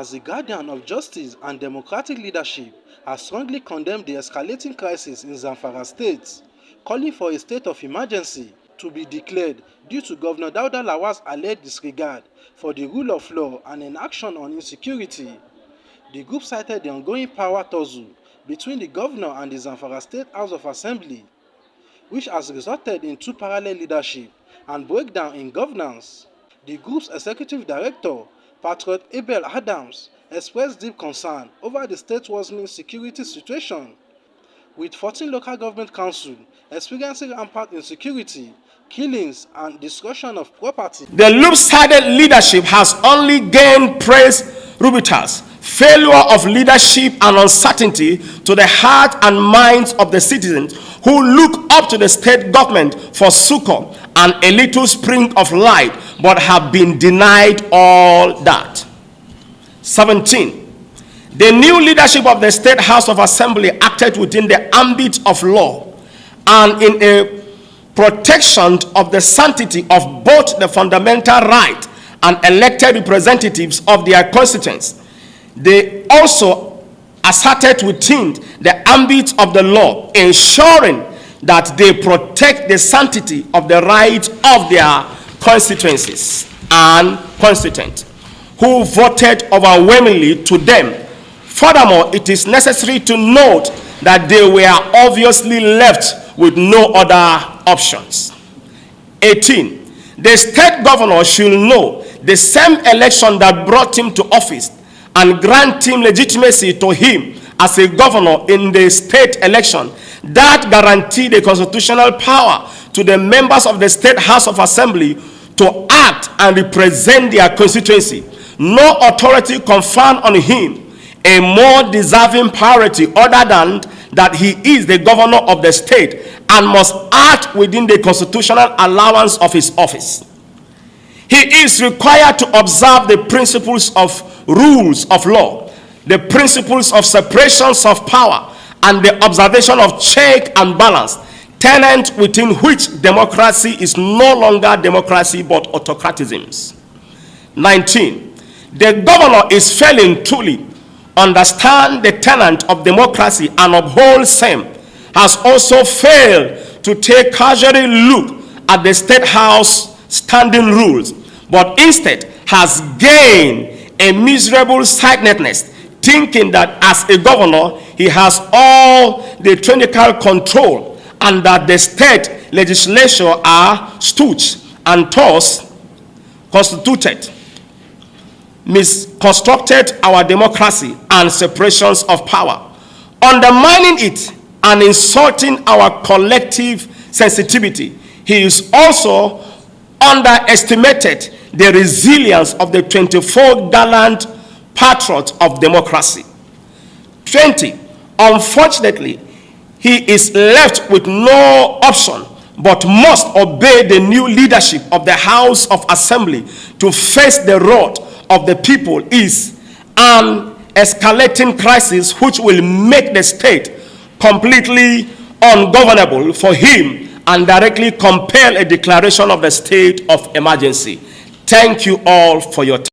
as the guardian of justice and democratic leadership, has strongly condemned the escalating crisis in Zamfara state, calling for a state of emergency to be declared due to Governor Dauda Lawal's alleged disregard for the rule of law and inaction on insecurity. The group cited the ongoing power tussle between the governor and the Zamfara State House of Assembly, which has resulted in two parallel leadership and breakdown in governance. The group's executive director, Patriot Abel Adams, expressed deep concern over the state's worsening security situation, with 14 local government councils experiencing rampant insecurity, killings, and destruction of property. The loop-sided leadership has only gained praise. Rubitas, failure of leadership and uncertainty to the heart and minds of the citizens who look up to the state government for succor and a little spring of light, but have been denied all that. 17. The new leadership of the State House of Assembly acted within the ambit of law and in a protection of the sanctity of both the fundamental right and elected representatives of their constituents. They also asserted within the ambit of the law, ensuring that they protect the sanctity of the rights of their constituencies and constituents who voted overwhelmingly to them. Furthermore, it is necessary to note that they were obviously left with no other options. 18. The state governor should know the same election that brought him to office and grant him legitimacy to him as a governor in the state election that guaranteed a constitutional power to the members of the State House of Assembly to act and represent their constituency. No authority conferred on him a more deserving priority other than that he is the governor of the state and must act within the constitutional allowance of his office. He is required to observe the principles of rules of law, the principles of separations of power, and the observation of check and balance, tenets within which democracy is no longer democracy but autocratism. 19. The governor is failing truly understand the tenet of democracy and uphold same, has also failed to take casually look at the State House standing rules, but instead has gained a miserable sightedness, thinking that as a governor he has all the tyrannical control and that the state legislature are stooge and thus constituted, misconstructed our democracy and separations of power, undermining it and insulting our collective sensitivity. He is also underestimated the resilience of the 24 gallant patriots of democracy. 20. Unfortunately, he is left with no option but must obey the new leadership of the House of Assembly to face the wrath of the people is an escalating crisis which will make the state completely ungovernable for him and directly compel a declaration of the state of emergency. Thank you all for your time.